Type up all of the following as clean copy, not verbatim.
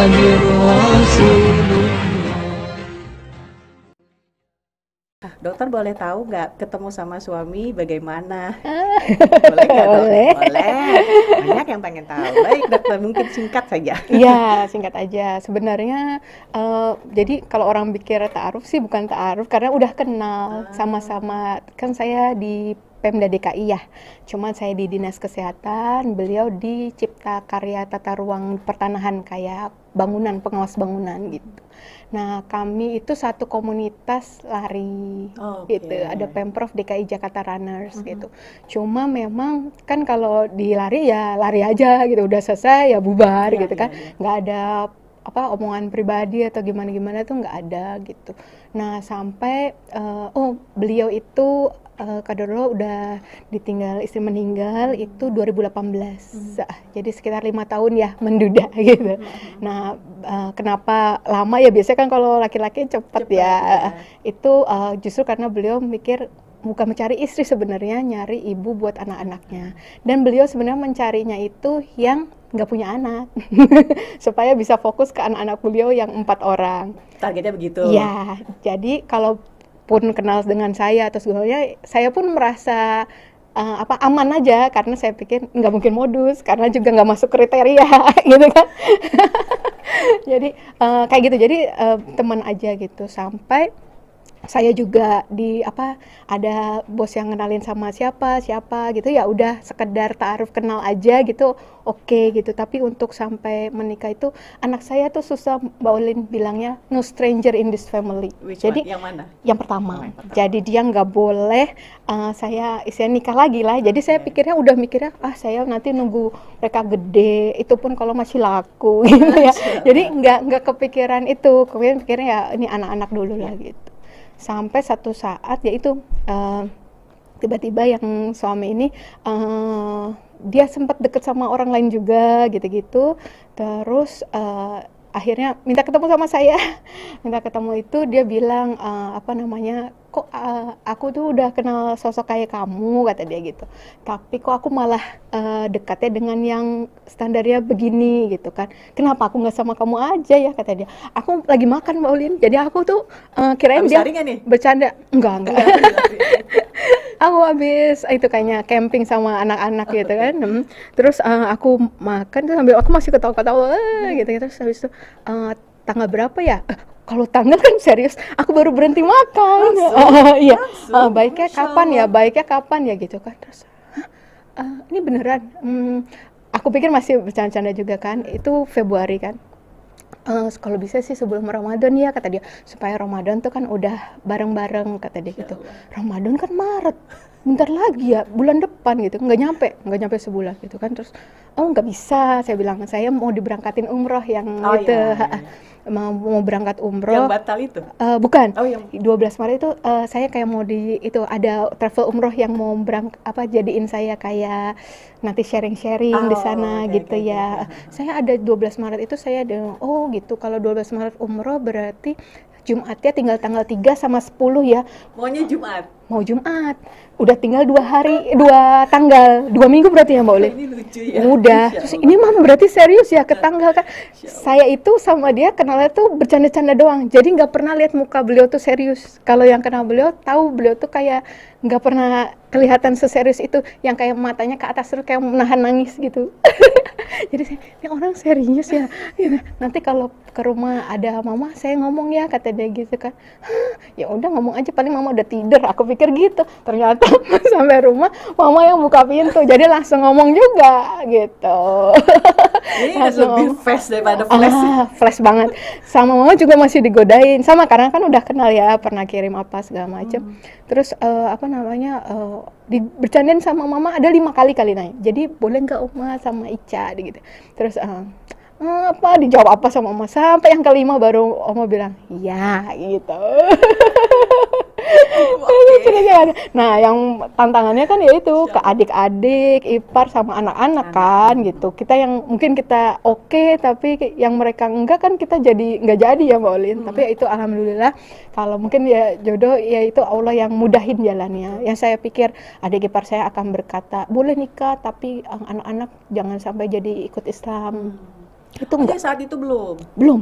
Muhammadur Rasulullah. Dokter boleh tahu nggak ketemu sama suami bagaimana? Ah, Boleh nggak dok? boleh. Boleh. Banyak yang pengen tahu. Baik dokter, mungkin singkat saja. Iya, singkat aja. Sebenarnya, jadi kalau orang pikir ta'aruf sih bukan ta'aruf karena udah kenal sama-sama. Kan saya di Pemda DKI ya, cuman saya di Dinas Kesehatan, beliau di Cipta Karya Tata Ruang Pertanahan kayak bangunan, pengawas bangunan gitu. Nah, kami itu satu komunitas lari Oke. gitu. Ada Pemprov DKI Jakarta Runners gitu. Cuma memang kan kalau di lari ya lari aja gitu, udah selesai ya bubar Iya, gitu iya, kan. iya. Nggak ada apa omongan pribadi atau gimana-gimana tuh nggak ada gitu. Nah, sampai beliau itu Kaderul udah ditinggal istri meninggal itu 2018. Jadi sekitar 5 tahun ya menduda gitu. Nah, kenapa lama ya, biasanya kan kalau laki-laki cepet ya. ya. Itu justru karena beliau mikir bukan mencari istri sebenarnya, nyari ibu buat anak-anaknya. Dan beliau sebenarnya mencarinya itu yang nggak punya anak supaya bisa fokus ke anak-anak beliau yang 4 orang. Targetnya begitu. Ya, jadi kalaupun kenal dengan saya atau segalanya, saya pun merasa aman aja karena saya pikir nggak mungkin modus karena juga nggak masuk kriteria gitu kan. Jadi kayak gitu, jadi teman aja gitu sampai saya juga ada bos yang kenalin sama siapa gitu, ya udah sekedar ta'aruf kenal aja gitu, oke gitu. Tapi untuk sampai menikah itu anak saya tuh susah, Mbak Ulin bilangnya no stranger in this family. Which Jadi one? Yang mana? yang pertama. yang pertama. Jadi dia nggak boleh saya istilahnya nikah lagi lah. Jadi saya pikirnya saya nanti nunggu mereka gede, itu pun kalau masih laku gitu ya. Jadi nggak kepikiran itu, kemudian pikirnya ya ini anak-anak dulu lah gitu. Sampai satu saat yaitu tiba-tiba yang suami ini dia sempat deket sama orang lain juga gitu-gitu. Terus akhirnya minta ketemu sama saya. Minta ketemu itu dia bilang kok aku tuh udah kenal sosok kayak kamu, kata dia gitu. Tapi kok aku malah dekatnya dengan yang standarnya begini gitu kan. Kenapa aku nggak sama kamu aja ya, kata dia. Aku lagi makan Mbak Ulin. Jadi aku tuh kirain Habis dia lari nggak nih? bercanda. Enggak. Aku habis itu kayaknya camping sama anak-anak gitu kan. Terus aku makan tuh sambil aku masih ketawa-ketawa gitu. Terus habis itu tanggal berapa ya? Kalau tanggal kan serius, aku baru berhenti makan. Iya. Baiknya kapan ya? Baiknya kapan ya gitu kan. Terus ini beneran. Aku pikir masih bercanda-canda juga kan. Itu Februari kan. Kalau bisa sih sebelum Ramadan ya, kata dia, supaya Ramadan tuh kan udah bareng-bareng, kata dia gitu. Ramadan kan Maret, bentar lagi ya, bulan depan gitu, nggak nyampe sebulan gitu kan. Terus nggak bisa, saya bilang, saya mau diberangkatin umroh yang itu. Iya. Mau berangkat umroh. Yang batal itu? Bukan. Oh, yang 12 Maret itu saya kayak mau ada travel umroh yang mau jadiin saya kayak nanti sharing-sharing di sana gitu ya. Saya ada 12 Maret itu saya gitu. Kalau 12 Maret umroh berarti Jumatnya tinggal tanggal 3 sama 10 ya. Maunya Jumat. Mau Jumat. Udah tinggal 2 tanggal, 2 minggu berarti ya Mbak Uli? Ini lucu ya. Udah. Terus ini mah berarti serius ya ke tanggal kan. Saya itu sama dia kenalnya tuh bercanda-canda doang. Jadi nggak pernah lihat muka beliau tuh serius. Kalau yang kenal beliau tahu beliau tuh kayak nggak pernah kelihatan seserius itu, yang kayak matanya ke atas terus kayak menahan nangis gitu. Jadi ini orang serius ya. Nanti kalau ke rumah ada mama saya ngomong ya, kata dia gitu kan. Ya udah ngomong aja, paling mama udah tidur, aku pikir gitu. Ternyata sampai rumah mama yang buka pintu, jadi langsung ngomong juga gitu. Ini lebih flash daripada flash. Flash banget. Sama mama juga masih digodain, sama karena kan udah kenal ya, pernah kirim apa segala macem. Terus bercandain sama mama ada 5 kali nanya. Jadi boleh nggak Oma sama Ica gitu. Terus dijawab apa sama Oma, sampai yang kelima baru Oma bilang iya gitu. Nah, yang tantangannya kan yaitu ke adik-adik, ipar sama anak-anak kan gitu. Kita yang mungkin kita oke, tapi yang mereka enggak kan kita jadi nggak jadi ya Mbak Olin. Tapi ya itu alhamdulillah, kalau mungkin ya jodoh ya itu Allah yang mudahin jalannya. Yang saya pikir adik ipar saya akan berkata, boleh nikah tapi anak-anak jangan sampai jadi ikut Islam. Itu enggak. Saat itu belum. Belum.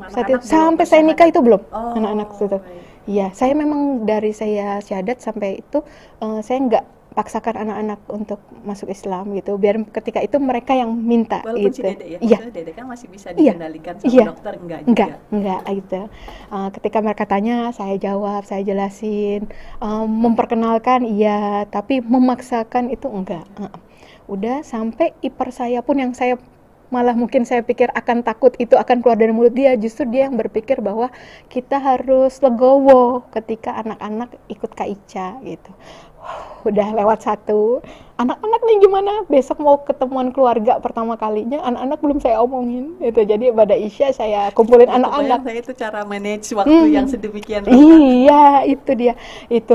Saat itu, Anak-anak belum sampai saya nikah itu belum. Oh, Anak-anak itu. baik. Iya, saya memang dari saya syahadat sampai itu saya nggak paksakan anak-anak untuk masuk Islam gitu. Biar ketika itu mereka yang minta Walaupun gitu. si Dede ya, Iya. maksudnya Dede kan masih bisa Iya. dikendalikan sama Iya. dokter, enggak juga. Enggak gitu. Ketika mereka tanya, saya jawab, saya jelasin, memperkenalkan iya, tapi memaksakan itu enggak. Udah sampai ipar saya pun yang saya malah mungkin saya pikir akan takut itu akan keluar dari mulut dia, justru dia yang berpikir bahwa kita harus legowo ketika anak-anak ikut Kak Ica gitu. Udah lewat satu, anak-anak nih gimana? Besok mau ketemuan keluarga pertama kalinya, anak-anak belum saya omongin itu. Jadi pada Isya saya kumpulin anak-anak. Saya itu cara manage waktu yang sedemikian rupa. Iya, itu dia.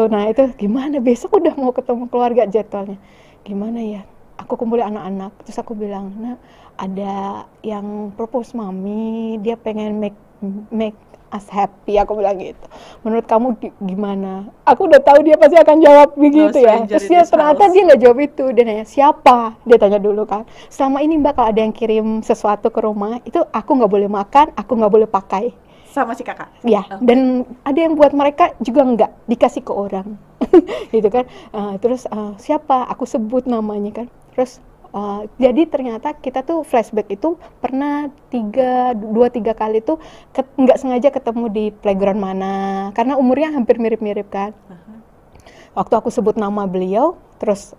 Nah itu gimana? Besok udah mau ketemu keluarga jadwalnya. Gimana ya? Aku kumpulin anak-anak, terus aku bilang, nah ada yang propose mami, dia pengen make us happy, aku bilang gitu. Menurut kamu gimana? Aku udah tahu dia pasti akan jawab begitu ya. Terus dia ternyata dia nggak jawab itu, dia nanya siapa? Dia tanya dulu kan. Selama ini Mbak kalau ada yang kirim sesuatu ke rumah, itu aku nggak boleh makan, aku nggak boleh pakai. Sama si kakak? Ya, dan ada yang buat mereka juga nggak dikasih ke orang. Gitu kan. Terus siapa? Aku sebut namanya kan. Terus jadi ternyata kita tuh flashback itu pernah 2-3 kali tuh nggak sengaja ketemu di playground mana, karena umurnya hampir mirip-mirip kan. Waktu aku sebut nama beliau, terus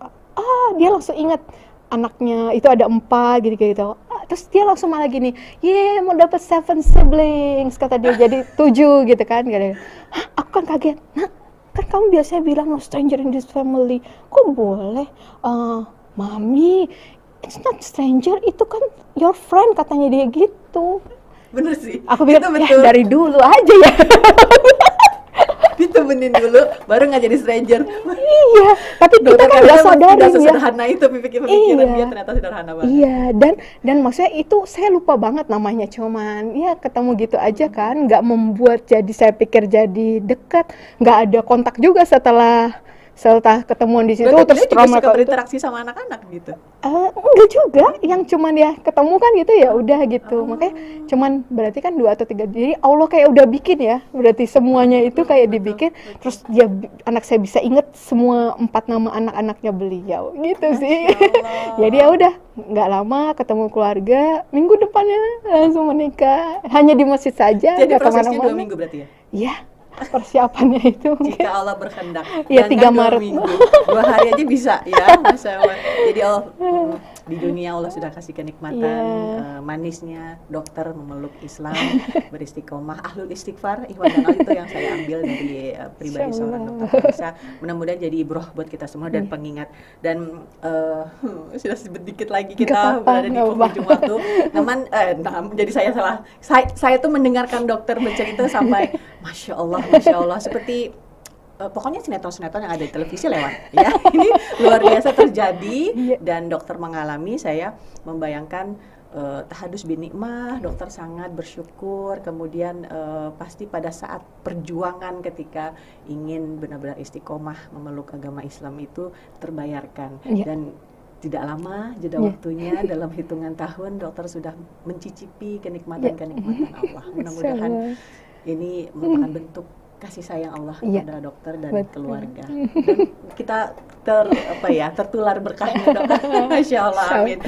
dia langsung ingat anaknya itu ada 4 gitu. Terus dia langsung malah gini, mau dapat 7 siblings kata dia, jadi 7 gitu kan. Hah, aku kan kaget. Nah, kan kamu biasanya bilang no stranger in this family, kok boleh? Mami, it's not stranger, itu kan your friend katanya dia gitu. Bener sih. Aku bilang betul. Dari dulu aja ya. Ditemenin dulu, baru nggak jadi stranger. Iya, tapi kita kan nggak sadarin tidak ya. sesederhana itu pemikiran dia ternyata sederhana banget. Iya, dan maksudnya itu saya lupa banget namanya, cuman ya ketemu gitu aja kan, nggak membuat jadi saya pikir jadi dekat, nggak ada kontak juga setelah ketemuan di situ. Terus juga suka berinteraksi sama anak-anak gitu? Enggak juga, yang cuman ya ketemu kan gitu ya udah gitu. Makanya cuman berarti kan 2 atau 3, jadi Allah kayak udah bikin ya, berarti semuanya itu kayak dibikin. Terus dia anak saya bisa inget semua 4 nama anak-anaknya beliau gitu sih. Jadi ya udah nggak lama ketemu keluarga, minggu depannya langsung menikah, hanya di masjid saja. Jadi prosesnya 2 minggu berarti ya? Iya, persiapannya itu jika Allah berkehendak. Ya 3 Maret. 2 minggu. 2 hari aja bisa ya. Jadi Allah di dunia Allah sudah kasih kenikmatan manisnya dokter memeluk Islam, beristiqomah, ahlul istighfar, ikhwan dan al, itu yang saya ambil dari pribadi seorang dokter Aisyah. Mudah-mudahan jadi ibroh buat kita semua dan pengingat. Dan sudah sedikit lagi kita berada di penghujung waktu. Jadi saya salah. Saya tuh mendengarkan dokter bercerita sampai Masya Allah, seperti pokoknya sinetron-sinetron yang ada di televisi lewat ya. Ini luar biasa terjadi dan dokter mengalami, saya membayangkan tahadus bin nikmah, dokter sangat bersyukur. Kemudian pasti pada saat perjuangan ketika ingin benar-benar istiqomah memeluk agama Islam itu terbayarkan. Dan tidak lama jeda waktunya, dalam hitungan tahun dokter sudah mencicipi kenikmatan-kenikmatan Allah. Mudah-mudahan ini merupakan bentuk kasih sayang Allah kepada dokter dan keluarga. Dan kita tertular berkahnya dokter. Masya Allah, amin.